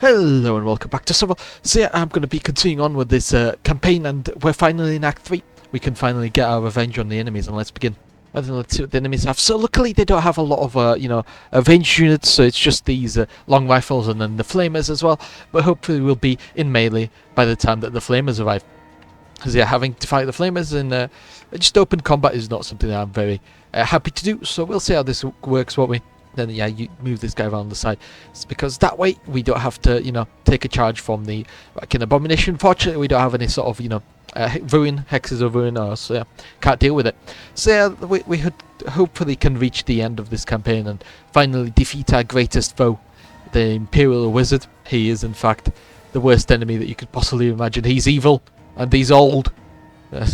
Hello and welcome back to Summer. So yeah, I'm going to be continuing on with this campaign, and we're finally in Act 3. We can finally get our revenge on the enemies, and let's begin. Let's see what the enemies have. So luckily they don't have a lot of, ranged units, so it's just these long rifles and then the flamers as well. But hopefully we'll be in melee by the time that the flamers arrive. Because yeah, having to fight the flamers in just open combat is not something that I'm very happy to do. So we'll see how this works, won't we? Then yeah, you move this guy around the side. It's because that way we don't have to, take a charge from the Ratkin Abomination. Fortunately, we don't have any sort of, ruin, hexes of ruin, or so yeah, can't deal with it. So yeah, we hopefully can reach the end of this campaign and finally defeat our greatest foe, the Imperial Wizard. He is in fact the worst enemy that you could possibly imagine. He's evil and he's old. I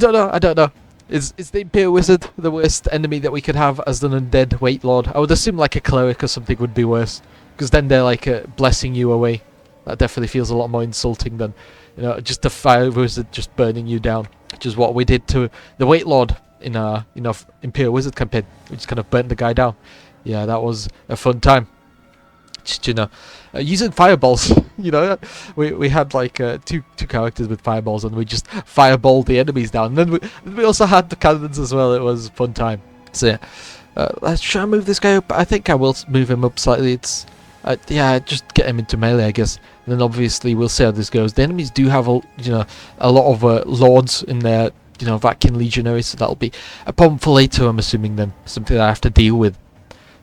don't know. Is the Imperial Wizard the worst enemy that we could have as an undead Wight Lord? I would assume like a cleric or something would be worse, because then they're like blessing you away. That definitely feels a lot more insulting than, just a fire wizard just burning you down, which is what we did to the Wight Lord in our, Imperial Wizard campaign. We just kind of burnt the guy down. Yeah, that was a fun time. Just, using fireballs. We had like two characters with fireballs, and we just fireballed the enemies down. And then we also had the cannons as well. It was a fun time. So yeah, let's try and move this guy up. I think I will move him up slightly. It's just get him into melee, I guess. And then obviously we'll see how this goes. The enemies do have a lot of lords in their Vatkin legionaries, so that'll be a problem for later, I'm assuming. Then something that I have to deal with.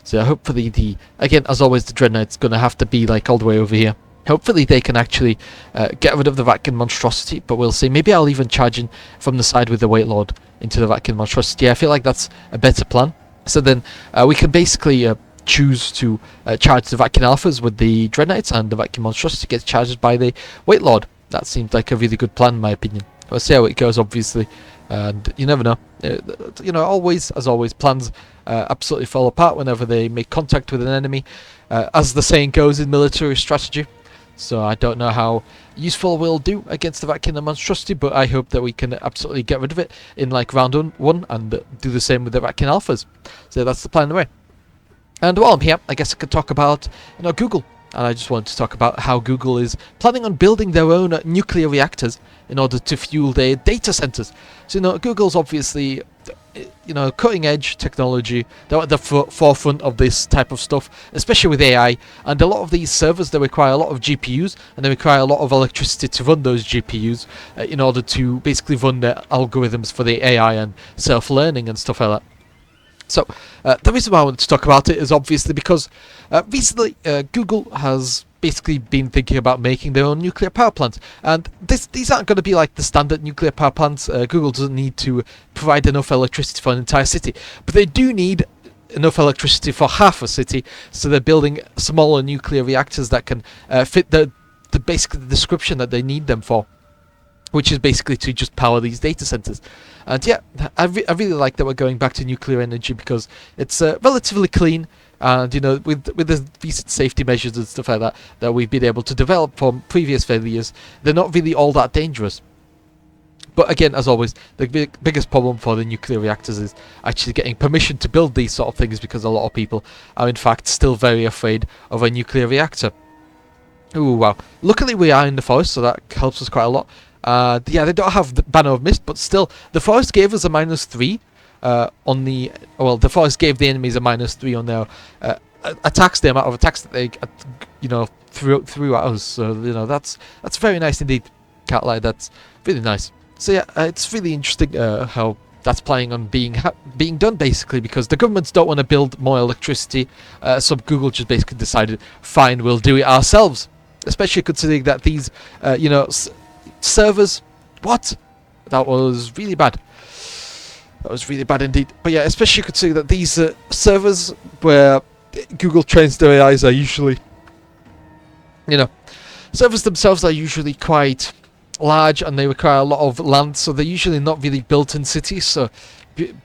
So hopefully again, as always, the Dread Knight's going to have to be like all the way over here. Hopefully they can actually get rid of the Vatkin monstrosity, but we'll see. Maybe I'll even charge in from the side with the Wight Lord into the Vatkin monstrosity. I feel like that's a better plan. So then we can basically choose to charge the Vatkin Alphas with the Dread Knights, and the Vatkin monstrosity gets charged by the Wight Lord. That seems like a really good plan in my opinion. We'll see how it goes, obviously. And you never know. Always, as always, plans absolutely fall apart whenever they make contact with an enemy, as the saying goes in military strategy. So I don't know how useful we'll do against the Vatkin monstrosity, but I hope that we can absolutely get rid of it in like round one and do the same with the Vatkin Alphas. So that's the plan anyway. And while I'm here, I guess I could talk about Google. And I just wanted to talk about how Google is planning on building their own nuclear reactors in order to fuel their data centers. So, Google's obviously, cutting edge technology. They're at the forefront of this type of stuff, especially with AI. And a lot of these servers, they require a lot of GPUs, and they require a lot of electricity to run those GPUs in order to basically run their algorithms for the AI and self-learning and stuff like that. So, the reason why I wanted to talk about it is obviously because recently Google has basically been thinking about making their own nuclear power plants. And these aren't going to be like the standard nuclear power plants. Google doesn't need to provide enough electricity for an entire city. But they do need enough electricity for half a city. So they're building smaller nuclear reactors that can fit basically the description that they need them for, which is basically to just power these data centers. And yeah, I really like that we're going back to nuclear energy because it's relatively clean, and with the recent safety measures and stuff like that we've been able to develop from previous failures, they're not really all that dangerous. But again, as always, the biggest problem for the nuclear reactors is actually getting permission to build these sort of things, because a lot of people are in fact still very afraid of a nuclear reactor. Ooh, wow. Luckily we are in the forest, so that helps us quite a lot. They don't have the Banner of Mist, but still, the forest gave us a -3 the forest gave the enemies a -3 on their attacks, the amount of attacks that they, threw at us. So, that's very nice indeed. Can't lie, that's really nice. So yeah, it's really interesting how that's planning on being done, basically, because the governments don't want to build more electricity, so Google just basically decided, fine, we'll do it ourselves. Especially considering that these, servers, what? That was really bad. That was really bad indeed. But yeah, especially considering that these servers where Google trains their AIs are usually, servers themselves are usually quite large, and they require a lot of land, so they're usually not really built in cities, so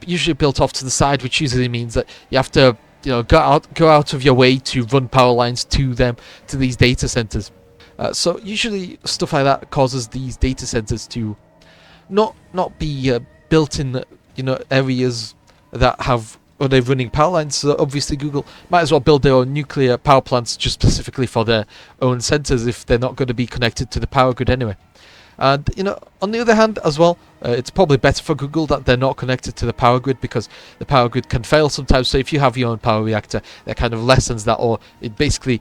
usually built off to the side, which usually means that you have to, go out of your way to run power lines to these data centers. So usually stuff like that causes these data centers to not be built in areas that have are they running power lines? So obviously Google might as well build their own nuclear power plants just specifically for their own centers if they're not going to be connected to the power grid anyway. And on the other hand as well, it's probably better for Google that they're not connected to the power grid, because the power grid can fail sometimes. So if you have your own power reactor, that kind of lessens that, or it basically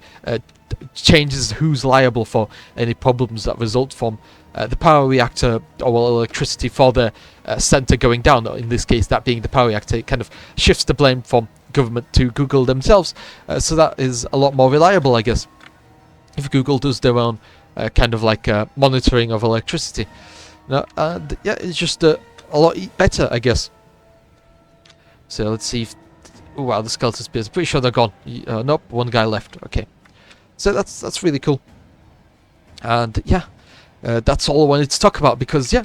changes who's liable for any problems that result from the power reactor or electricity for the center going down. In this case, that being the power reactor, it kind of shifts the blame from government to Google themselves. So that is a lot more reliable, I guess, if Google does their own kind of like monitoring of electricity. And yeah, it's just a lot better, I guess. So let's see if... Oh wow, the skeleton spears. Pretty sure they're gone. Nope, one guy left. Okay. So that's really cool. And yeah, that's all I wanted to talk about, because yeah,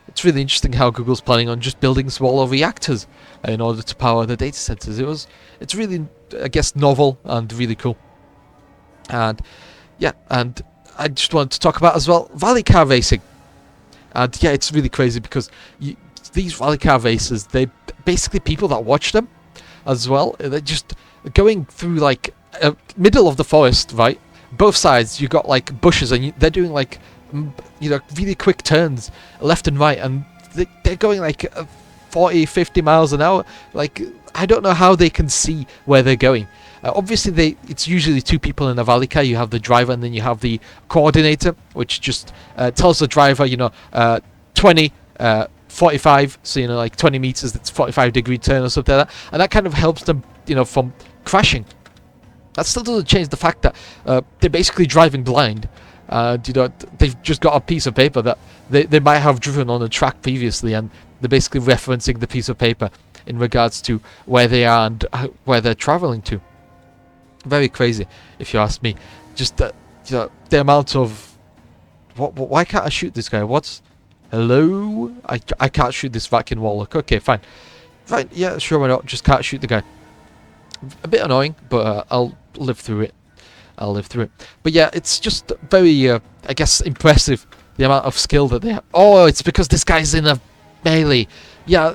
it's really interesting how Google's planning on just building smaller reactors in order to power the data centers. It's really, I guess, novel and really cool. And yeah, and I just wanted to talk about as well rally car racing. And yeah, it's really crazy because these rally car races, they basically, people that watch them as well, they're just going through like middle of the forest, right? Both sides you got like bushes, and they're doing like really quick turns left and right, and they're going like 40-50 miles an hour. Like, I don't know how they can see where they're going. Obviously, it's usually two people in a rally car. You have the driver, and then you have the coordinator, which just tells the driver, 20, 45, so like 20 meters, that's 45-degree turn or something like that, and that kind of helps them, from crashing. That still doesn't change the fact that they're basically driving blind. They've just got a piece of paper that they might have driven on a track previously, and they're basically referencing the piece of paper in regards to where they are and where they're traveling to. Very crazy, if you ask me. Just the amount of... Why can't I shoot this guy? Hello? I can't shoot this vacuum warlock. Okay, fine. Fine, yeah, sure, why not? Just can't shoot the guy. A bit annoying, but I'll live through it. But yeah, it's just very, I guess, impressive, the amount of skill that they have. Oh, it's because this guy's in a melee. Yeah,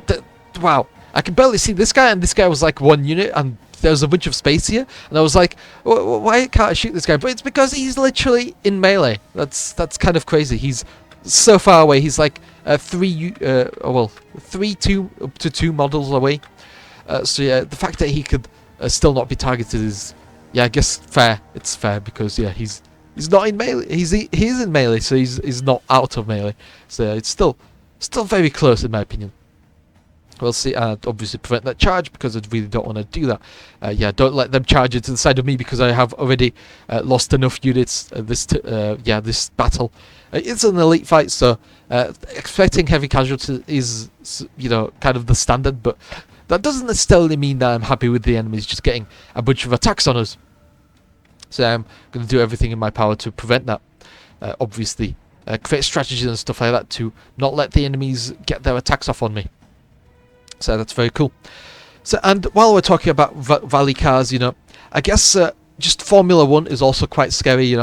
wow. I can barely see this guy, and this guy was like one unit, and there was a bunch of space here, and I was like, why can't I shoot this guy? But it's because he's literally in melee. That's kind of crazy. He's so far away. He's like 3 to 2 models away. So yeah, the fact that he could still not be targeted is, yeah, I guess fair. It's fair because yeah, he's not in melee. He is in melee, so he's not out of melee. So yeah, it's still very close in my opinion. We'll see. Obviously prevent that charge, because I really don't want to do that. Yeah, don't let them charge into the side of me, because I have already lost enough units this battle. It's an elite fight, so expecting heavy casualties is kind of the standard, but that doesn't necessarily mean that I'm happy with the enemies just getting a bunch of attacks on us. So I'm going to do everything in my power to prevent that. Obviously, create strategies and stuff like that to not let the enemies get their attacks off on me. So that's very cool. So, and while we're talking about rally cars, I guess just Formula 1 is also quite scary,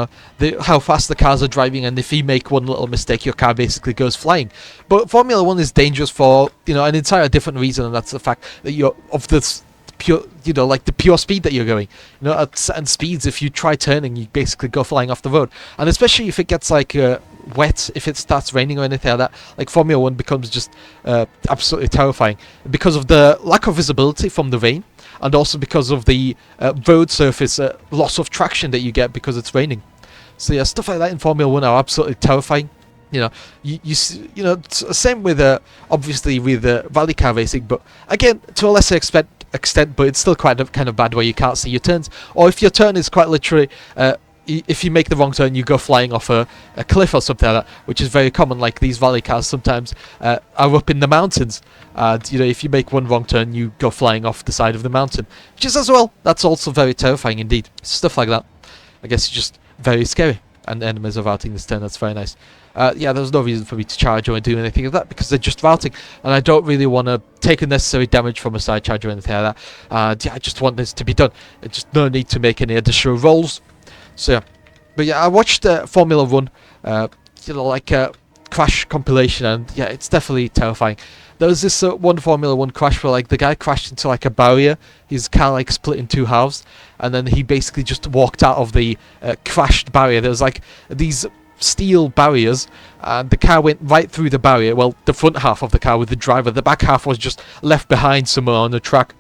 how fast the cars are driving, and if you make one little mistake, your car basically goes flying. But Formula 1 is dangerous for, an entire different reason, and that's the fact that you're of this pure, like the pure speed that you're going. At certain speeds, if you try turning, you basically go flying off the road. And especially if it gets like wet, if it starts raining or anything like that, like Formula 1 becomes just absolutely terrifying because of the lack of visibility from the rain, and also because of the road surface loss of traction that you get because it's raining. So yeah, stuff like that in Formula 1 are absolutely terrifying. Same with obviously with rally car racing, but again to a lesser extent, but it's still kind of bad where you can't see your turns, or if your turn is quite literally if you make the wrong turn, you go flying off a cliff or something like that, which is very common. Like these rally cars sometimes are up in the mountains, and if you make one wrong turn, you go flying off the side of the mountain, which is as well, that's also very terrifying indeed. Stuff like that, I guess, it's just very scary, and enemies are routing this turn. That's very nice. Yeah, there's no reason for me to charge or do anything like that, because they're just routing, and I don't really want to take unnecessary damage from a side charge or anything like that. Yeah, I just want this to be done. There's just no need to make any additional rolls. So yeah, but yeah, I watched Formula 1, crash compilation, and yeah, it's definitely terrifying. There was this one Formula 1 crash where like the guy crashed into like a barrier. His car like split in two halves, and then he basically just walked out of the crashed barrier. There was like these steel barriers, and the car went right through the barrier. Well, the front half of the car with the driver. The back half was just left behind somewhere on the track,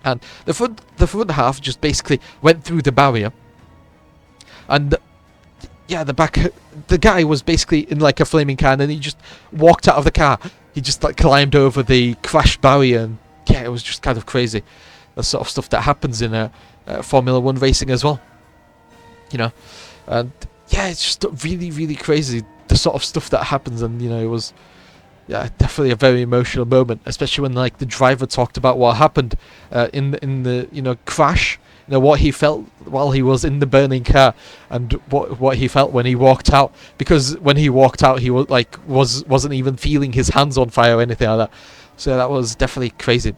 and the front half just basically went through the barrier, and yeah, the guy was basically in like a flaming car, and then he just walked out of the car. He just like climbed over the crashed barrier, and yeah, it was just kind of crazy. The sort of stuff that happens in Formula 1 racing as well, you know. And yeah, it's just really, really crazy, the sort of stuff that happens. And you know, it was, yeah, definitely a very emotional moment, especially when like the driver talked about what happened in the you know, crash. You know, what he felt while he was in the burning car, and what he felt when he walked out. Because when he walked out, he was like wasn't even feeling his hands on fire or anything like that. So that was definitely crazy.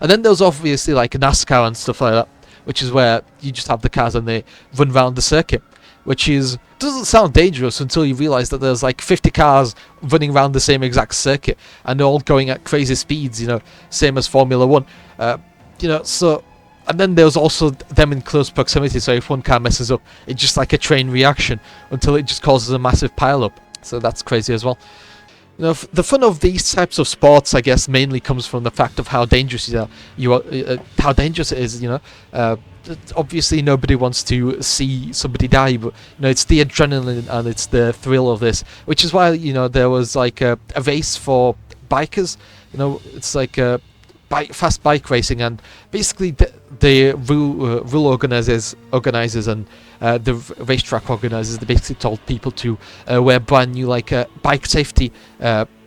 And then there was obviously like NASCAR and stuff like that, which is where you just have the cars and they run around the circuit, which doesn't sound dangerous until you realize that there's like 50 cars running around the same exact circuit, and they're all going at crazy speeds. You know, same as Formula 1. You know, so. And then there's also them in close proximity, so if one car messes up, it's just like a chain reaction until it just causes a massive pile-up. So that's crazy as well. You know, the fun of these types of sports, I guess, mainly comes from the fact of how dangerous how dangerous it is. You know, obviously nobody wants to see somebody die, but you know, it's the adrenaline and it's the thrill of this, which is why, you know, there was like a race for bikers. You know, it's like a fast bike racing, and basically the rule organizers and the racetrack organizers, they basically told people to wear brand new like bike safety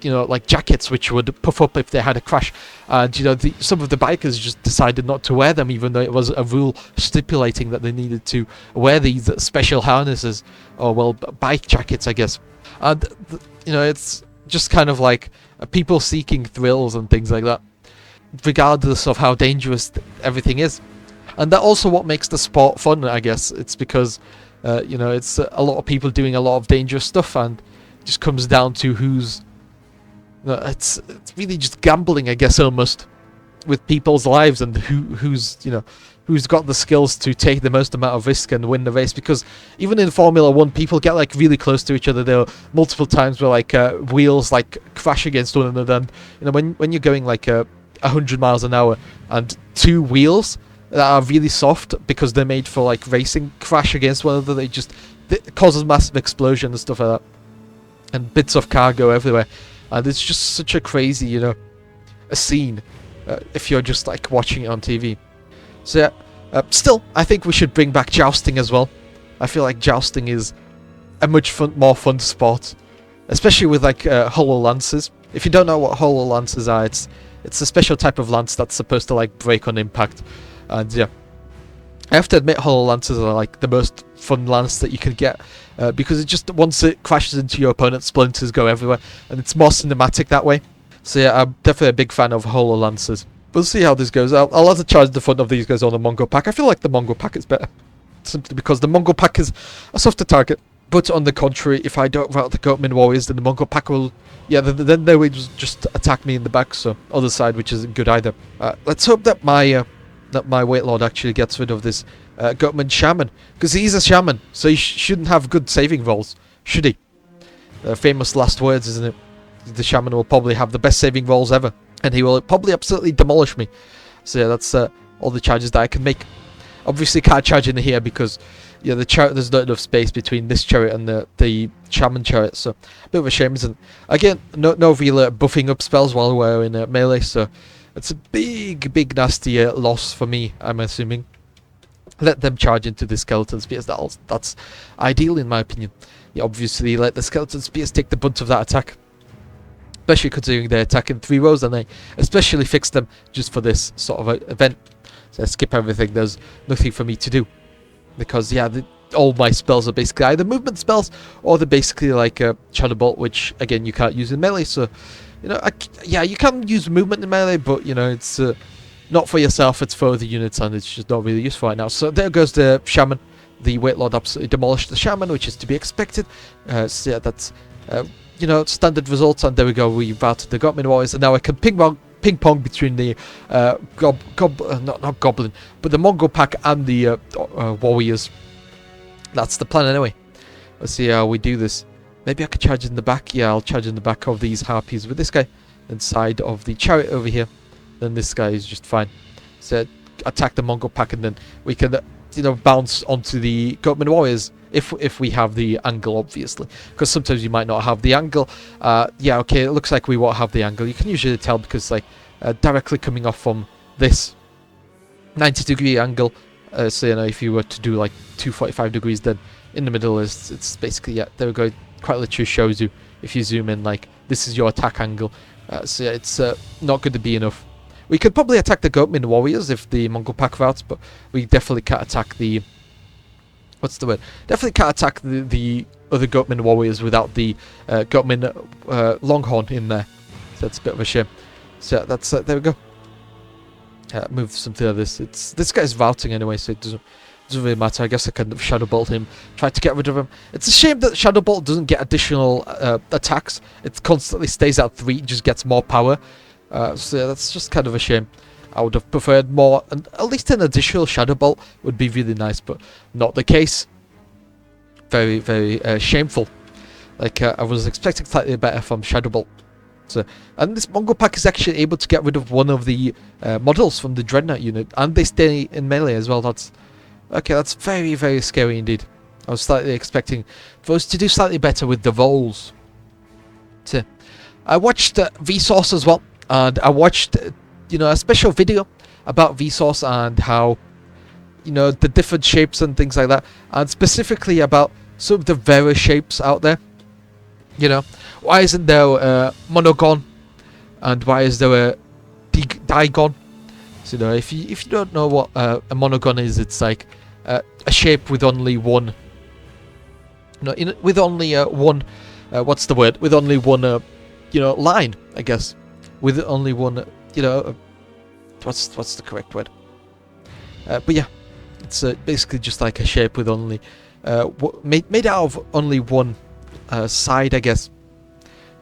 you know, like jackets which would puff up if they had a crash. And you know, some of the bikers just decided not to wear them, even though it was a rule stipulating that they needed to wear these special harnesses, or well, bike jackets, I guess. And you know, it's just kind of like people seeking thrills and things like that, regardless of how dangerous everything is. And that also what makes the sport fun, I guess. It's because you know, it's a lot of people doing a lot of dangerous stuff, and it just comes down to who's it's really just gambling, I guess, almost, with people's lives, and who's you know, who's got the skills to take the most amount of risk and win the race. Because even in Formula 1, people get like really close to each other. There are multiple times where like wheels like crash against one another, and you know, when you're going like 100 miles an hour and two wheels that are really soft because they're made for like racing crash against one another, it causes massive explosion and stuff like that, and bits of car go everywhere. And it's just such a crazy, you know, a scene if you're just like watching it on TV. So yeah, still, I think we should bring back jousting as well. I feel like jousting is a much more fun sport, especially with like hollow lances. If you don't know what hollow lances are, it's a special type of lance that's supposed to like break on impact. And yeah, I have to admit, hollow lances are like the most fun lance that you can get, because it just, once it crashes into your opponent, splinters go everywhere, and it's more cinematic that way. So yeah, I'm definitely a big fan of hollow lances. We'll see how this goes. I'll have to charge the front of these guys on the Mongol pack. I feel like the Mongol pack is better, simply because the Mongol pack is a softer target. But on the contrary, if I don't route the Goatman Warriors, then the Mongol pack will, yeah, then they will just attack me in the back, so other side, which isn't good either. Let's hope that my Weight Lord actually gets rid of this Goatman Shaman, because he's a Shaman, so he shouldn't have good saving rolls, should he? Famous last words, isn't it? The Shaman will probably have the best saving rolls ever, and he will probably absolutely demolish me. So yeah, that's all the charges that I can make. Obviously can't charge in here because yeah, the chariot, there's not enough space between this chariot and the Shaman chariot, so a bit of a shame, isn't it? Again, no real buffing up spells while we're in melee, so it's a big nasty loss for me, I'm assuming. Let them charge into the Skeleton Spears. That's ideal in my opinion. You obviously let the Skeleton Spears take the brunt of that attack, especially considering they attack in 3 rows, and they especially fixed them just for this sort of event. So I skip everything. There's nothing for me to do, because yeah, all my spells are basically either movement spells, or they're basically like a Shadow Bolt, which again you can't use in melee. So you know, yeah, you can use movement in melee, but you know, it's not for yourself, it's for the units, and it's just not really useful right now. So there goes the Shaman. The Weight Lord absolutely demolished the Shaman, which is to be expected. So yeah, that's you know, standard results, and there we go. We routed the Ratmen warriors, and now I can ping pong between the not goblin, but the Mongol pack and the warriors. That's the plan anyway. Let's see how we do this. Maybe I could charge in the back. Yeah, I'll charge in the back of these harpies with this guy inside of the chariot over here. Then this guy is just fine. So attack the Mongol pack, and then we can, you know, bounce onto the Goatman warriors if we have the angle, obviously, because sometimes you might not have the angle. Yeah, okay, it looks like we won't have the angle. You can usually tell because, like, directly coming off from this 90-degree angle. So, you know, if you were to do like 245 degrees, then in the middle it's basically, yeah, there we go. It quite literally shows you if you zoom in, like, this is your attack angle. So yeah, it's not going to be enough. We could probably attack the Goatman warriors if the Mongol pack routes, but we definitely can't attack the... What's the word? Definitely can't attack the other Goatman warriors without the Goatman Longhorn in there. So that's a bit of a shame. So that's there we go. Move something like this. This guy's routing anyway, so it doesn't really matter. I guess I can Shadow Bolt him, try to get rid of him. It's a shame that Shadow Bolt doesn't get additional attacks. It constantly stays at 3, just gets more power. So yeah, that's just kind of a shame. I would have preferred more, and at least an additional Shadow Bolt would be really nice, but not the case. Very, very shameful. Like, I was expecting slightly better from Shadow Bolt. So, and this Mongol pack is actually able to get rid of one of the models from the Dreadnought unit, and they stay in melee as well. That's okay. That's very, very scary indeed. I was slightly expecting for us to do slightly better with the rolls. So, I watched Vsauce as well, and I watched you know, a special video about Vsauce and how, you know, the different shapes and things like that, and specifically about some of the rarer shapes out there. You know, why isn't there a monogon, and why is there a digon? So, you know, if you don't know what a monogon is, it's like a shape with only one. With only one. What's the word? With only one. You know, line, I guess. With only one. You know, what's the correct word? But yeah, it's basically just like a shape with only made out of only one side, I guess.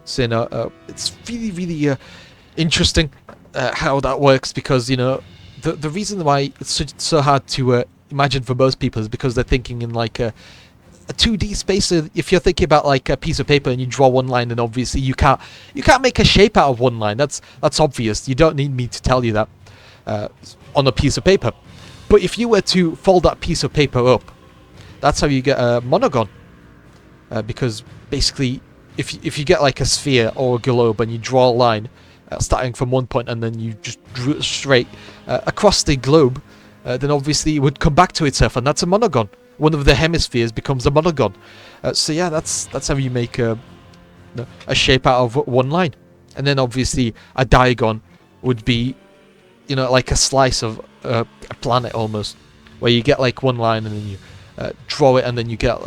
So, you know, it's really, really interesting how that works, because, you know, the reason why it's so hard to imagine for most people is because they're thinking in like a 2D space. If you're thinking about like a piece of paper and you draw one line, then obviously you can't make a shape out of one line. That's obvious. You don't need me to tell you that on a piece of paper. But if you were to fold that piece of paper up, that's how you get a monogon. Because basically, if you get like a sphere or a globe and you draw a line starting from one point and then you just drew it straight across the globe, then obviously it would come back to itself, and that's a monogon. One of the hemispheres becomes a monogon. So yeah, that's how you make a shape out of one line. And then obviously a diagon would be, you know, like a slice of a planet almost, where you get like one line and then you draw it, and then you get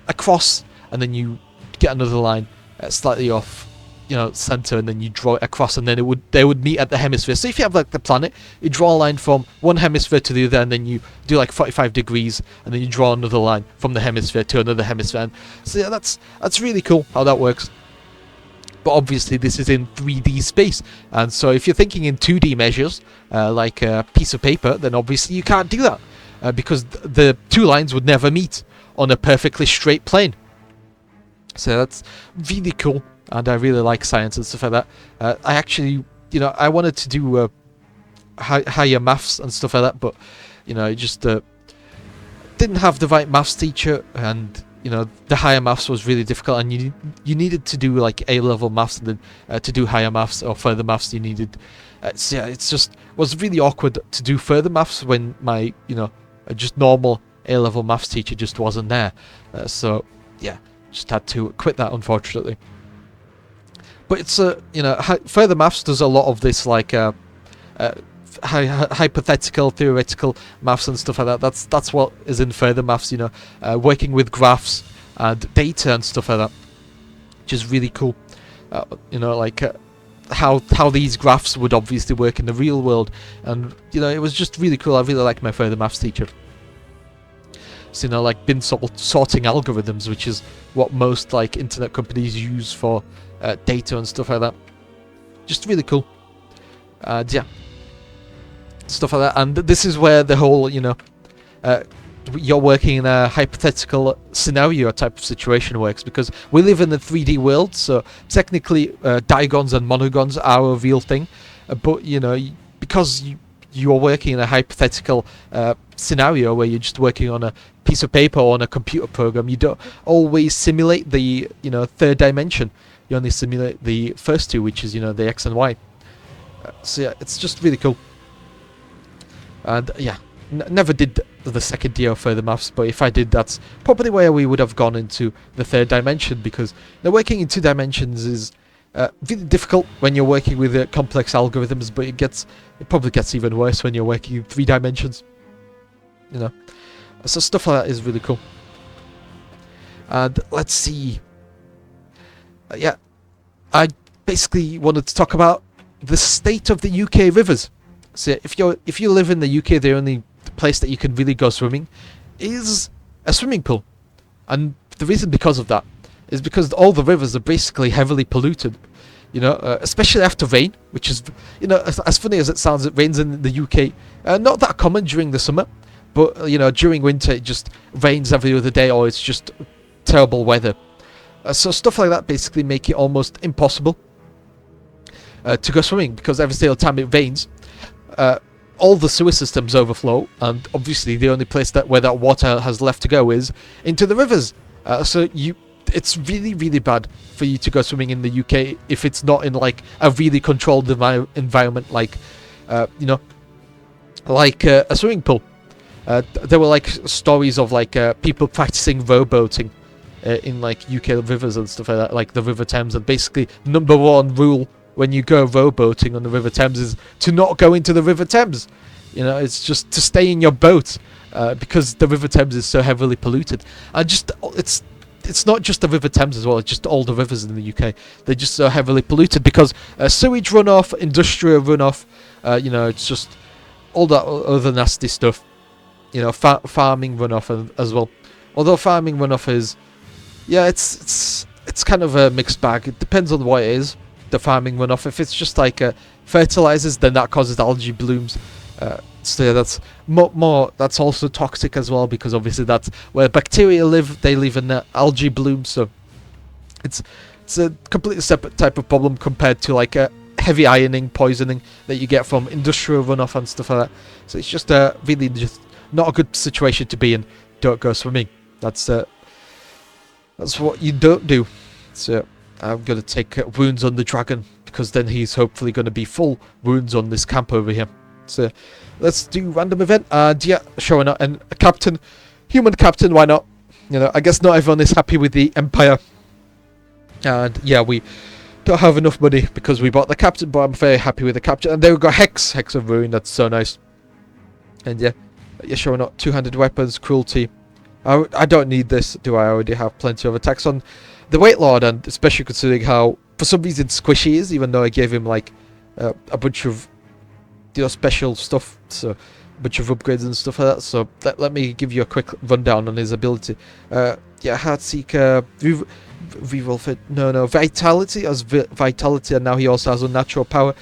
across, and then you get another line slightly off, you know, center, and then you draw it across, and then they would meet at the hemisphere. So if you have like the planet, you draw a line from one hemisphere to the other, and then you do like 45 degrees, and then you draw another line from the hemisphere to another hemisphere. And so yeah, that's really cool how that works. But obviously this is in 3D space, and so if you're thinking in 2D measures, like a piece of paper, then obviously you can't do that, because the two lines would never meet on a perfectly straight plane. So that's really cool. And I really like science and stuff like that. I actually, you know, I wanted to do higher maths and stuff like that, but, you know, I just didn't have the right maths teacher, and, you know, the higher maths was really difficult, and you needed to do like A-level maths, and then to do higher maths or further maths you needed. So yeah, it's just was really awkward to do further maths when my, you know, just normal A-level maths teacher just wasn't there. So yeah, just had to quit that, unfortunately. But it's you know, further maths does a lot of this like hypothetical, theoretical maths and stuff like that. That's what is in further maths. You know, working with graphs and data and stuff like that, which is really cool. You know, like how these graphs would obviously work in the real world, and you know, it was just really cool. I really like my further maths teacher. So, like bin sorting algorithms, which is what most like internet companies use for data and stuff like that. Just really cool. Yeah, stuff like that. And this is where the whole, you're working in a hypothetical scenario type of situation works, because we live in a 3D world, so technically digons and monogons are a real thing, but because you are working in a hypothetical scenario where you're just working on a piece of paper or on a computer program, you don't always simulate the third dimension. You only simulate the first two, which is the X and Y. So yeah, it's just really cool. And yeah, never did the second year of further maths, but if I did, that's probably where we would have gone into the third dimension, because working in 2 dimensions is really difficult when you're working with complex algorithms, but it probably gets even worse when you're working in 3 dimensions. So stuff like that is really cool. And let's see. Yeah, I basically wanted to talk about the state of the UK rivers. So if you live in the UK, the only place that you can really go swimming is a swimming pool, and the reason because of that is because all the rivers are basically heavily polluted. Especially after rain, which is as funny as it sounds, it rains in the UK. Not that common during the summer, but during winter it just rains every other day, or it's just terrible weather. So stuff like that basically make it almost impossible to go swimming, because every single time it rains, all the sewer systems overflow, and obviously the only place where that water has left to go is into the rivers. It's really, really bad for you to go swimming in the UK if it's not in like a really controlled environment, like a swimming pool. There were like stories of like people practicing rowboating in like UK rivers and stuff like that, like the River Thames. And basically, number 1 rule when you go rowboating on the River Thames is to not go into the River Thames. It's just to stay in your boat, because the River Thames is so heavily polluted. And it's not just the River Thames as well, it's just all the rivers in the UK. They're just so heavily polluted because sewage runoff, industrial runoff, it's just all that other nasty stuff. Farming runoff as well. Although farming runoff is, it's kind of a mixed bag. It depends on what it is, the farming runoff. If it's just like fertilizers, then that causes algae blooms. So yeah, that's more. That's also toxic as well, because obviously that's where bacteria live. They live in algae blooms, so it's a completely separate type of problem compared to like heavy ironing, poisoning that you get from industrial runoff and stuff like that. So it's just really just not a good situation to be in. Don't go swimming. That's what you don't do. So I'm gonna take wounds on the dragon, because then he's hopefully gonna be full wounds on this camp over here. So let's do random event, and yeah, showing up and a captain, human captain. Why not? I guess not everyone is happy with the Empire, and yeah, we don't have enough money because we bought the captain, but I'm very happy with the captain. And there we go, Hex of Ruin. That's so nice. And yeah, you're showing up 200 weapons, cruelty. I don't need this, do I? Already have plenty of attacks on the Wight Lord, and especially considering how for some reason squishy he is, even though I gave him like a bunch of special stuff, so a bunch of upgrades and stuff like that. So let me give you a quick rundown on his ability. Heartseeker, reroll no vitality, as vitality, and now he also has unnatural power.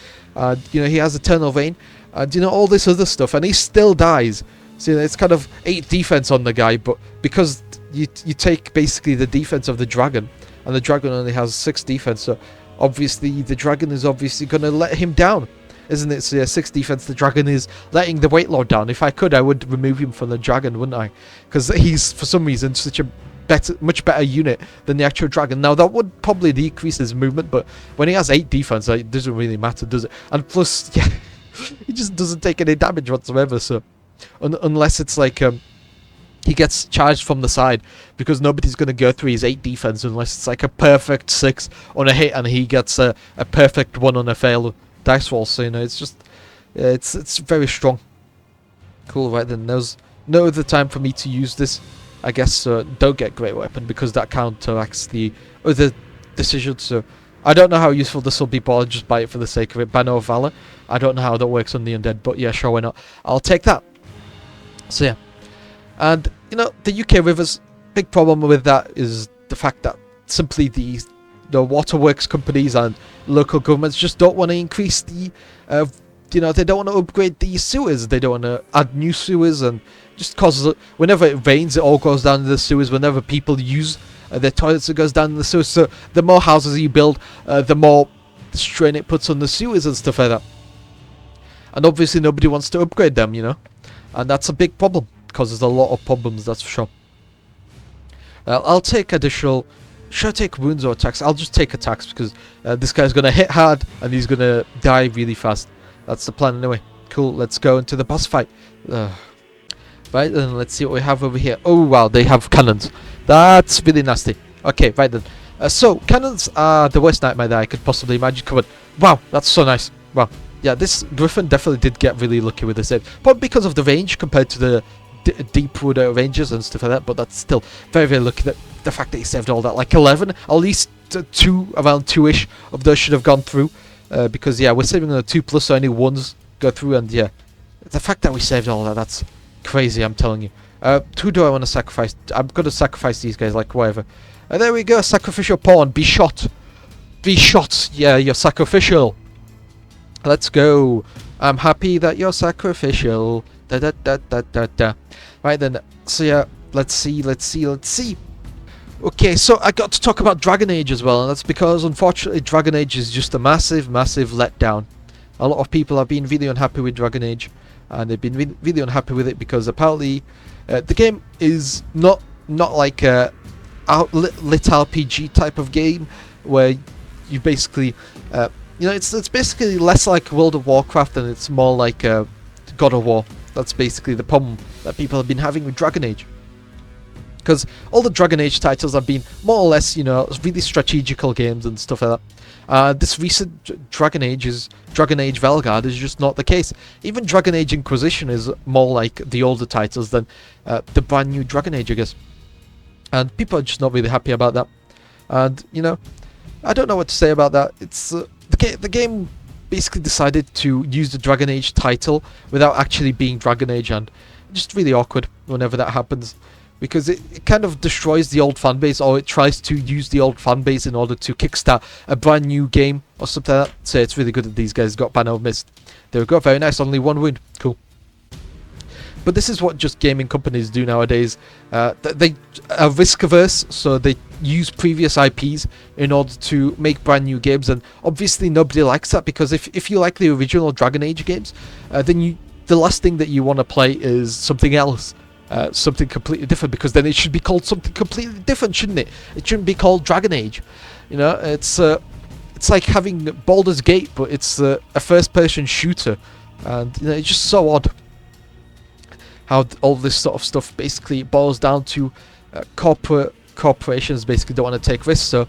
He has eternal vein, and all this other stuff, and he still dies. So it's kind of 8 defense on the guy, but because you take basically the defense of the dragon, and the dragon only has 6 defense, so obviously the dragon is obviously going to let him down, isn't it? So yeah, 6 defense, the dragon is letting the Wight Lord down. If I could, I would remove him from the dragon, wouldn't I? Because he's, for some reason, such a much better unit than the actual dragon. Now, that would probably decrease his movement, but when he has 8 defense, it doesn't really matter, does it? And plus, yeah, he just doesn't take any damage whatsoever, so unless it's like he gets charged from the side, because nobody's going to go through his 8 defense unless it's like a perfect 6 on a hit and he gets a perfect 1 on a fail dice roll. So it's just it's very strong. Cool. Right then, there's no other time for me to use this, I guess. Don't get great weapon, because that counteracts the other decisions. So I don't know how useful this will be, but I'll just buy it for the sake of it. Banner of Valor, I don't know how that works on the undead, but yeah, sure, why not. I'll take that. So yeah, And you know, the UK rivers, big problem with that is the fact that simply the waterworks companies and local governments just don't want to increase the you know, they don't want to upgrade the sewers, they don't want to add new sewers, and just causes, whenever it rains it all goes down in the sewers. Whenever people use their toilets, it goes down in the sewers. So the more houses you build, the more strain it puts on the sewers and stuff like that. And obviously nobody wants to upgrade them, you know, and that's a big problem, causes a lot of problems, that's for sure. I'll take additional. Should I take wounds or attacks? I'll just take attacks, because this guy's going to hit hard and he's going to die really fast. That's the plan anyway. Cool, let's go into the boss fight. Right then, let's see what we have over here. Oh wow, they have cannons. That's really nasty. Okay, right then. So, cannons are the worst nightmare that I could possibly imagine. Come on. Wow, that's so nice. Wow. Yeah, this Griffin definitely did get really lucky with the save. Probably because of the range compared to the Deepwood ranges and stuff like that, but that's still very, very lucky that the fact that he saved all that. Like 11, at least around 2-ish of those should have gone through, because yeah, we're saving on a 2+, so only 1s go through, and yeah, the fact that we saved all that, that's crazy, I'm telling you. Who do I want to sacrifice? I'm going to sacrifice these guys, like whatever. There we go, sacrificial pawn, be shot. Be shot, yeah, you're sacrificial. Let's go. I'm happy that you're sacrificial. Da da da da da da. Right then, so yeah, let's see. Okay, so I got to talk about Dragon Age as well, and that's because unfortunately Dragon Age is just a massive, massive letdown. A lot of people have been really unhappy with Dragon Age, and they've been really unhappy with it because apparently the game is not like a lit RPG type of game where you basically, you know, it's basically less like World of Warcraft and it's more like God of War. That's basically the problem that people have been having with Dragon Age. Because all the Dragon Age titles have been more or less, you know, really strategical games and stuff like that. This recent Dragon Age Valgard is just not the case. Even Dragon Age Inquisition is more like the older titles than the brand new Dragon Age, I guess. And people are just not really happy about that. And, you know, I don't know what to say about that. It's the game basically decided to use the Dragon Age title without actually being Dragon Age, and just really awkward whenever that happens, because it kind of destroys the old fanbase, or it tries to use the old fanbase in order to kickstart a brand new game or something like that. So it's really good that these guys got Banner of Mist. There we go, very nice, only 1 wound, cool. But this is what just gaming companies do nowadays. They are risk averse, so they use previous IPs in order to make brand new games, and obviously nobody likes that, because if you like the original Dragon Age games, then the last thing that you want to play is something else, something completely different, because then it should be called something completely different, shouldn't it? It shouldn't be called Dragon Age. You know, it's like having Baldur's Gate, but it's a first-person shooter, and you know, it's just so odd how all this sort of stuff basically boils down to corporations basically don't want to take risks, so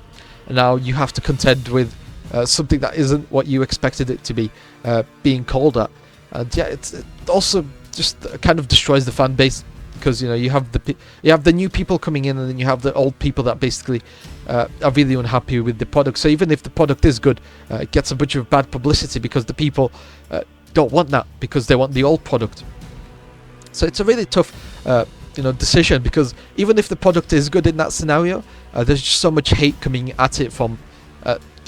now you have to contend with something that isn't what you expected it to be being called at. And yeah, it also just kind of destroys the fan base, because you know, you have the new people coming in, and then you have the old people that basically are really unhappy with the product. So even if the product is good, it gets a bunch of bad publicity because the people don't want that, because they want the old product. So it's a really tough, you know, decision, because even if the product is good in that scenario, there's just so much hate coming at it from,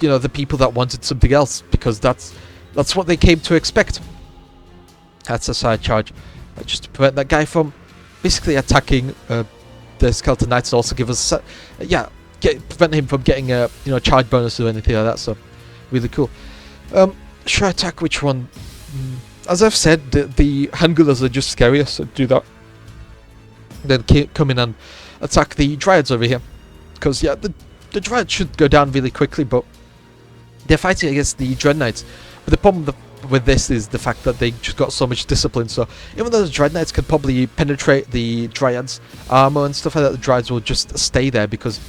you know, the people that wanted something else, because that's what they came to expect. That's a side charge, just to prevent that guy from basically attacking the Skeleton Knights, and also give us, prevent him from getting a, you know, charge bonus or anything like that. So really cool. Should I attack which one? As I've said, the handgunners are just scarier, so do that. Then come in and attack the Dryads over here, because yeah, the Dryads should go down really quickly, but they're fighting against the Dread Knights. But the problem with this is the fact that they just got so much discipline, so even though the Dread Knights can probably penetrate the Dryads' armor and stuff like that, the Dryads will just stay there, because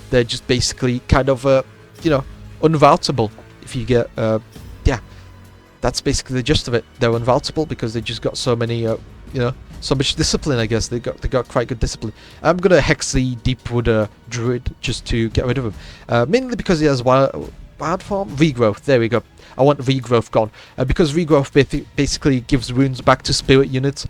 they're just basically kind of, you know, unvaultable, if you get, that's basically the gist of it. They're unvaultable because they just got so many, you know, so much discipline, I guess. They got quite good discipline. I'm going to hex the Deepwood Druid just to get rid of him. Mainly because he has bad form? Regrowth, there we go. I want regrowth gone. Because regrowth basically gives wounds back to spirit units.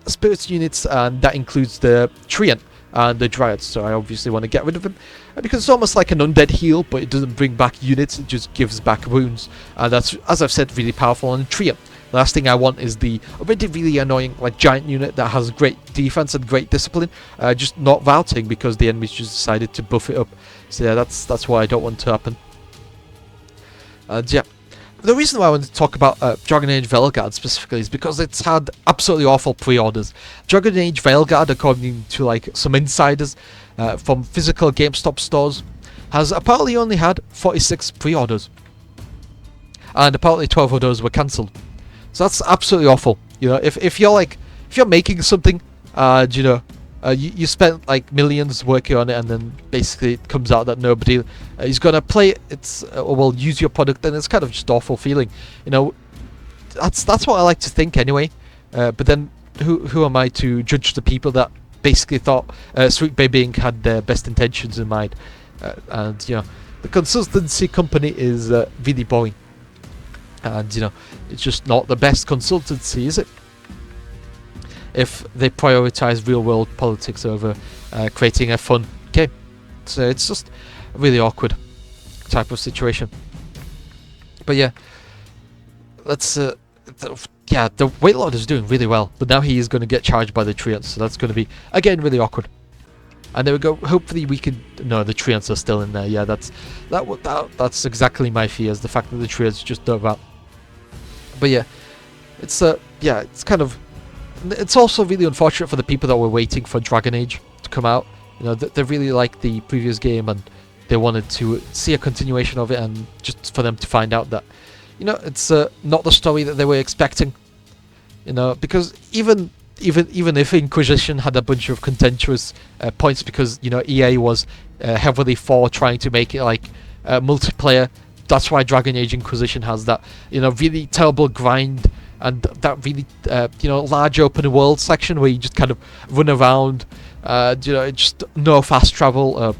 Spirits units, and that includes the treant and the dryads, so I obviously want to get rid of them. Because it's almost like an undead heal, but it doesn't bring back units, it just gives back wounds. And that's, as I've said, really powerful on treant. The last thing I want is the already really annoying like giant unit that has great defense and great discipline, just not routing because the enemies just decided to buff it up. So yeah, that's what I don't want to happen. And yeah, the reason why I want to talk about Dragon Age Veilguard specifically is because it's had absolutely awful pre-orders. Dragon Age Veilguard, according to like some insiders from physical GameStop stores, has apparently only had 46 pre-orders, and apparently 12 of those were cancelled. So that's absolutely awful. You know, if you're making something, you know, you spent like millions working on it, and then basically it comes out that nobody is gonna play it. It's or will use your product, then it's kind of just awful feeling. You know, that's what I like to think anyway. But then who am I to judge the people that basically thought Sweet Baby Inc. had their best intentions in mind? And you know, the consultancy company is really boring. And you know, it's just not the best consultancy, is it? If they prioritize real world politics over creating a fun game. So it's just a really awkward type of situation. But yeah, let's yeah, the Weight Lord is doing really well, but now he is going to get charged by the treants, so that's going to be again really awkward. And there we go. Hopefully we can. No, the treants are still in there. Yeah, that's exactly my fears. The fact that the treants just don't out. But yeah, it's yeah, it's kind of. It's also really unfortunate for the people that were waiting for Dragon Age to come out. You know, they really liked the previous game and they wanted to see a continuation of it, and just for them to find out that, you know, it's not the story that they were expecting. You know, because even if Inquisition had a bunch of contentious points, because you know EA was heavily for trying to make it like multiplayer. That's why Dragon Age Inquisition has that, you know, really terrible grind. And that really, you know, large open world section where you just kind of run around, you know, just no fast travel. Well,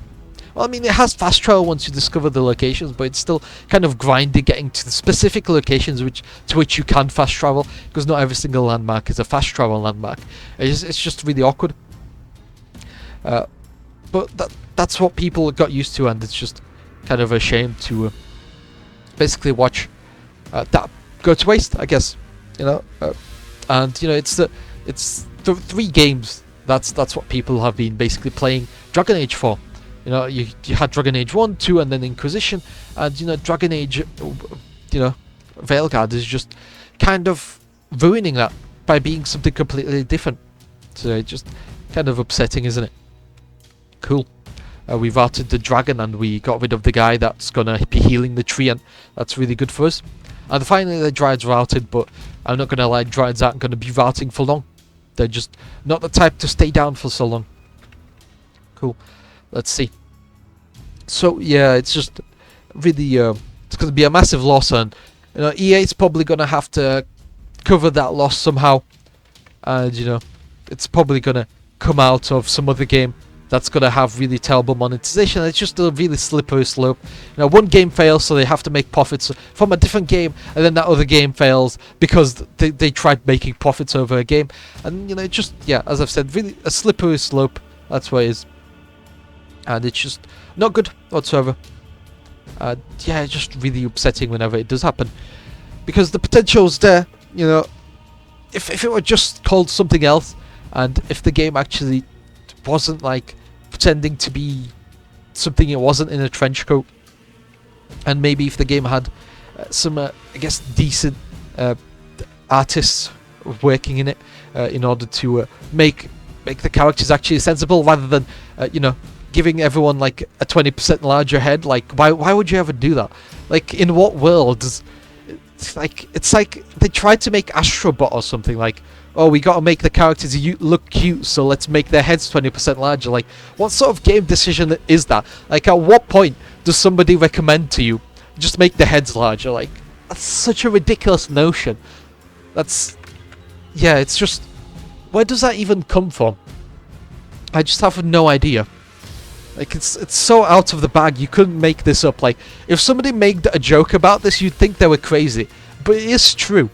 I mean, it has fast travel once you discover the locations, but it's still kind of grindy getting to the specific locations to which you can fast travel, because not every single landmark is a fast travel landmark. It's just really awkward. But that's what people got used to, and it's just kind of a shame to basically watch that go to waste, I guess. You know, and you know, it's the 3 games. That's what people have been basically playing Dragon Age for. You know, you had Dragon Age 1, 2, and then Inquisition, and you know, Dragon Age, you know, Veilguard is just kind of ruining that by being something completely different. So it's just kind of upsetting, isn't it? Cool. We routed the dragon and we got rid of the guy that's gonna be healing the tree, and that's really good for us. And finally the Dryads routed, but I'm not gonna lie, Dryads aren't gonna be routing for long. They're just not the type to stay down for so long. Cool. Let's see. So yeah, it's just really it's gonna be a massive loss, and you know, EA's probably gonna have to cover that loss somehow. And you know, it's probably gonna come out of some other game that's gonna have really terrible monetization. It's just a really slippery slope. You know, one game fails, so they have to make profits from a different game, and then that other game fails because they tried making profits over a game. And you know, it just, yeah, as I've said, really a slippery slope. That's what it is, and it's just not good whatsoever. Yeah, it's just really upsetting whenever it does happen, because the potential's there. You know, if it were just called something else, and if the game actually wasn't like pretending to be something it wasn't in a trench coat, and maybe if the game had some I guess decent artists working in it in order to make the characters actually sensible, rather than you know, giving everyone like a 20% larger head. Like why would you ever do that? Like, in what world does it's like they tried to make Astrobot or something, like, oh, we gotta make the characters look cute, so let's make their heads 20% larger. Like, what sort of game decision is that? Like, at what point does somebody recommend to you just make the heads larger? Like, that's such a ridiculous notion. That's, yeah, it's just, where does that even come from? I just have no idea. Like, it's so out of the bag, you couldn't make this up. Like, if somebody made a joke about this, you'd think they were crazy. But it is true.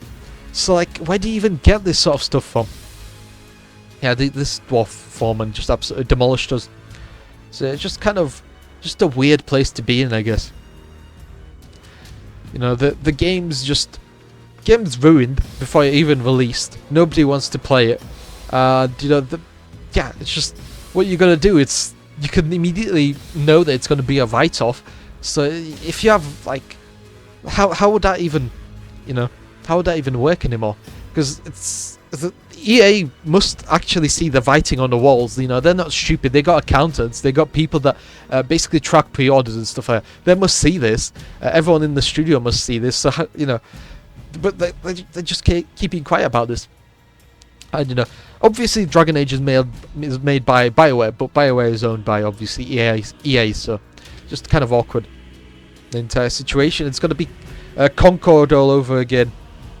So, like, where do you even get this sort of stuff from? Yeah, this dwarf foreman just absolutely demolished us. So it's just kind of, just a weird place to be in, I guess. You know, the game's ruined before it even released. Nobody wants to play it. You know, yeah, it's just, what you're gonna do, you can immediately know that it's gonna be a write-off. So if you have, like, how would that even, you know, how would that even work anymore? Because EA must actually see the writing on the walls. You know, they're not stupid. They got accountants. They got people that basically track pre-orders and stuff like that. They must see this. Everyone in the studio must see this. So, you know, but they just keeping quiet about this. And, you know, obviously Dragon Age is made by BioWare, but BioWare is owned by, obviously, EA, so just kind of awkward. The entire situation. It's going to be Concord all over again.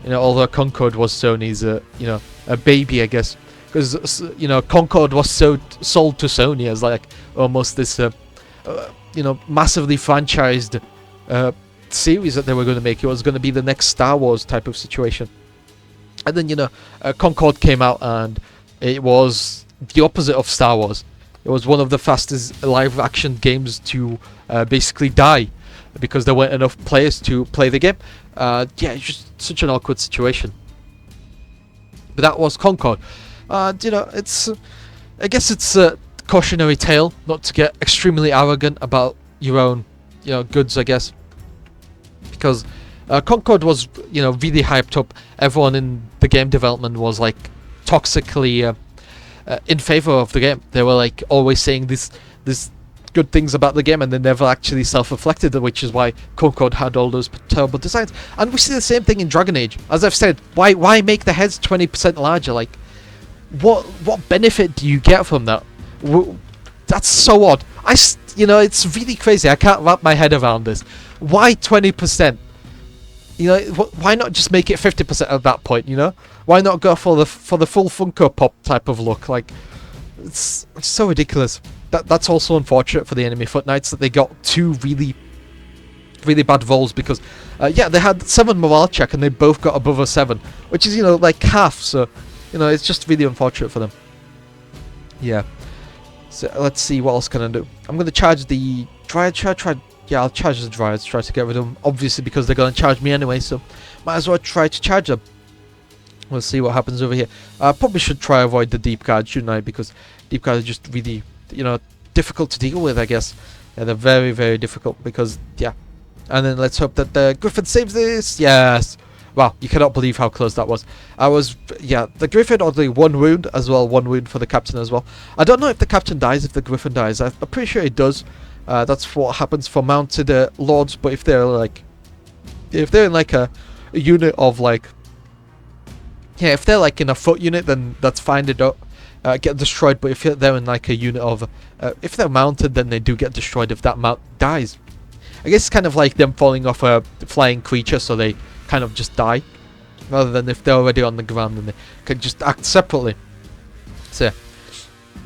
You know, although Concord was Sony's, you know, a baby, I guess. Because, you know, Concord was sold to Sony as, like, almost this, you know, massively franchised series that they were going to make. It was going to be the next Star Wars type of situation. And then, you know, Concord came out and it was the opposite of Star Wars. It was one of the fastest live-action games to basically die because there weren't enough players to play the game. Yeah, it's just such an awkward situation. But that was Concord. You know, I guess it's a cautionary tale not to get extremely arrogant about your own, you know, goods, I guess. Because Concord was, you know, really hyped up. Everyone in the game development was, like, toxically in favor of the game. They were, like, always saying this good things about the game, and they never actually self-reflected, which is why Concord had all those terrible designs. And we see the same thing in Dragon Age. As I've said, why make the heads 20% larger? Like, what benefit do you get from that? That's so odd. You know, it's really crazy. I can't wrap my head around this. Why 20%? You know, why not just make it 50% at that point? You know, why not go for the full Funko Pop type of look? Like, it's so ridiculous. That's also unfortunate for the enemy Foot Knights that they got two really bad rolls because, yeah, they had 7 morale check and they both got above a 7, which is, you know, like half. So, you know, it's just really unfortunate for them. Yeah. So let's see, what else can I do? I'm gonna charge the Dryad. Yeah, I'll charge the Dryads. Try to get rid of them, obviously, because they're gonna charge me anyway. So, might as well try to charge them. We'll see what happens over here. I probably should try to avoid the deep guards, shouldn't I? Because deep guards are just really, you know, difficult to deal with, I guess. Yeah, they're very, very difficult because, yeah. And then let's hope that the Griffin saves this. Yes. Wow, you cannot believe how close that was. Yeah, the Griffin only 1 wound as well. 1 wound for the captain as well. I don't know if the captain dies, if the Griffin dies. I'm pretty sure it does. That's what happens for mounted lords. But if they're in like a unit of like, yeah, if they're like in a foot unit, then that's fine. They don't get destroyed. But if they're in like a unit of, if they're mounted, then they do get destroyed if that mount dies. I guess it's kind of like them falling off a flying creature, so they kind of just die, rather than if they're already on the ground and they can just act separately. So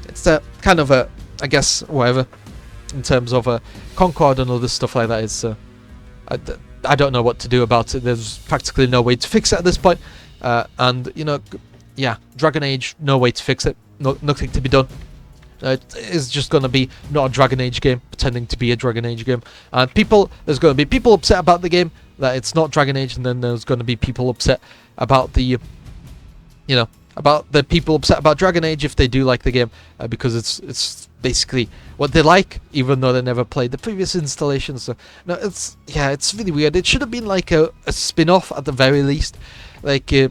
it's kind of a, I guess, whatever, in terms of Concord and other stuff like that. It's I don't know what to do about it. There's practically no way to fix it at this point. And, you know, yeah, Dragon Age, no way to fix it. Nothing to be done. It is just going to be not a Dragon Age game, pretending to be a Dragon Age game. And there's going to be people upset about the game, that it's not Dragon Age, and then there's going to be people upset about the, you know, about the people upset about Dragon Age if they do like the game, because it's basically what they like, even though they never played the previous installation. So, no, it's really weird. It should have been like a spin-off at the very least. Like, yeah,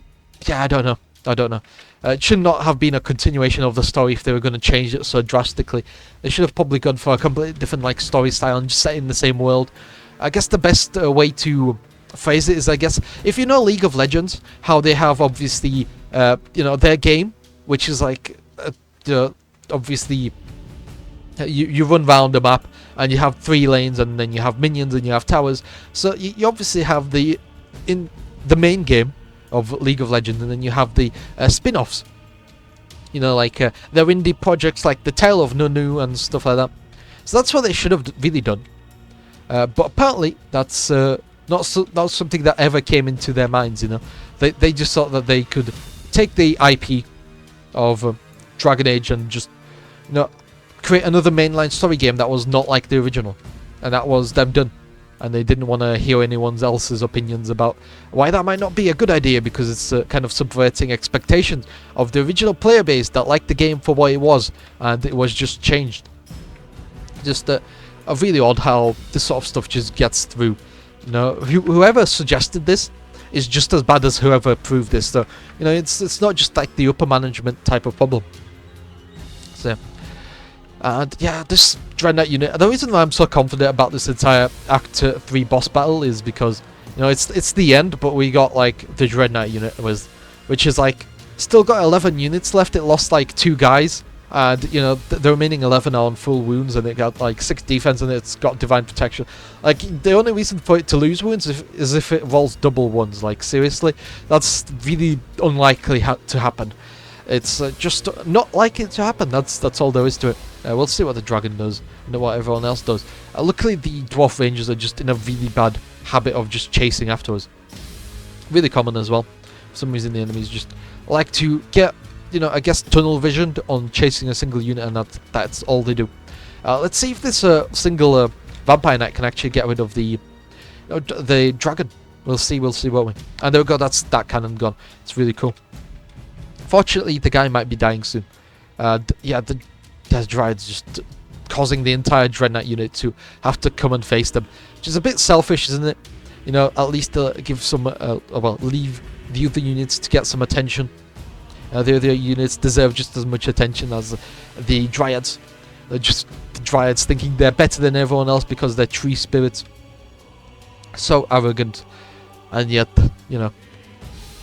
I don't know. It should not have been a continuation of the story if they were going to change it so drastically. They should have probably gone for a completely different like story style and just set in the same world. I guess the best way to phrase it is, I guess, if you know League of Legends, how they have obviously, you know, their game, which is like, you know, obviously, you run round the map and you have 3 lanes and then you have minions and you have towers. So you obviously have in the main game of League of Legends, and then you have the spin-offs. You know, like they're indie projects like the Tale of Nunu and stuff like that. So that's what they should have really done. But apparently that's not something that ever came into their minds. You know, they just thought that they could take the IP of Dragon Age and just, you know, create another mainline story game that was not like the original, and that was them done. And they didn't want to hear anyone else's opinions about why that might not be a good idea, because it's kind of subverting expectations of the original player base that liked the game for what it was, and it was just changed. Just really odd how this sort of stuff just gets through. You know, whoever suggested this is just as bad as whoever approved this. So, you know, it's not just like the upper management type of problem. So, and yeah, this Dreadnought unit, the reason why I'm so confident about this entire Act 3 boss battle is because, you know, it's the end, but we got like the Dreadnought unit, which is like still got 11 units left. It lost like 2 guys, and you know the remaining 11 are on full wounds, and it got like 6 defense, and it's got divine protection. Like, the only reason for it to lose wounds is if it rolls double ones. Like, seriously, that's really unlikely to happen. It's just not like it to happen. That's all there is to it. We'll see what the dragon does and what everyone else does. Luckily, the dwarf rangers are just in a really bad habit of just chasing after us. Really common as well. For some reason, the enemies just like to get, you know, I guess, tunnel visioned on chasing a single unit, and that's all they do. Let's see if this single vampire knight can actually get rid of the dragon. We'll see, won't we? And there we go. That's that cannon gone. It's really cool. Fortunately, the guy might be dying soon. Yeah, there's Dryad's just causing the entire Dreadnought unit to have to come and face them, which is a bit selfish, isn't it? You know, at least give some, well, leave the other units to get some attention. The other units deserve just as much attention as the Dryads. They're just the Dryads thinking they're better than everyone else because they're tree spirits. So arrogant, and yet, you know,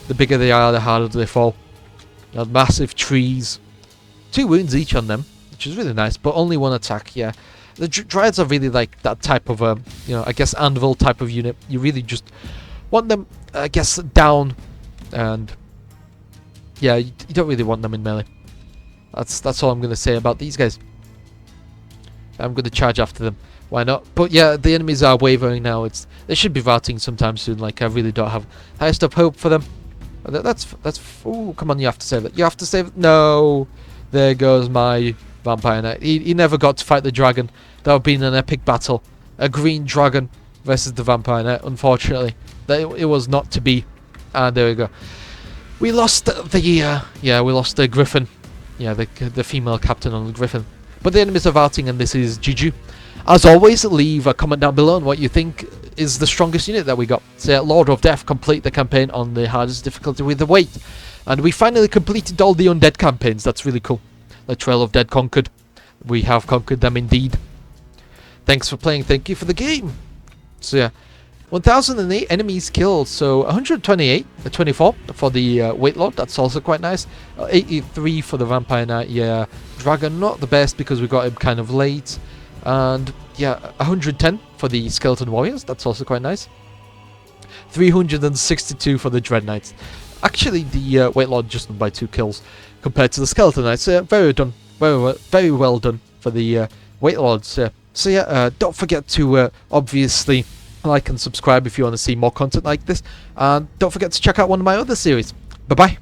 the bigger they are, the harder they fall. Massive trees, 2 wounds each on them, which is really nice, but only 1 attack. Yeah, the Dryads are really like that type of you know, I guess anvil type of unit. You really just want them, I guess, down, and yeah, you don't really want them in melee. That's all I'm gonna say about these guys. I'm gonna charge after them. Why not? But yeah, the enemies are wavering now. They should be routing sometime soon. Like, I really don't have highest of hope for them. That's ooh, come on, you have to save it. You have to save it. No, there goes my vampire knight. He never got to fight the dragon. That would have been an epic battle. A green dragon versus the vampire knight. Unfortunately, it was not to be. And there we go. We lost we lost the griffin. Yeah, the female captain on the griffin. But the enemies are routing, and this is GG. As always, leave a comment down below on what you think is the strongest unit that we got. So, Lord of Death complete the campaign on the hardest difficulty with the Wight. And we finally completed all the undead campaigns. That's really cool. The Trail of Dead conquered. We have conquered them indeed. Thanks for playing. Thank you for the game. So yeah, 1008 enemies killed. So 128, 24 for the Wight Lord. That's also quite nice. 83 for the Vampire Knight. Yeah, Dragon not the best because we got him kind of late. And yeah, 110 for the Skeleton Warriors. That's also quite nice. 362 for the Dread Knights. Actually, the Wight Lord just done by 2 kills compared to the Skeleton Knights. Very done. Very well done for the Wight Lords. So yeah, don't forget to obviously like and subscribe if you want to see more content like this. And don't forget to check out one of my other series. Bye-bye.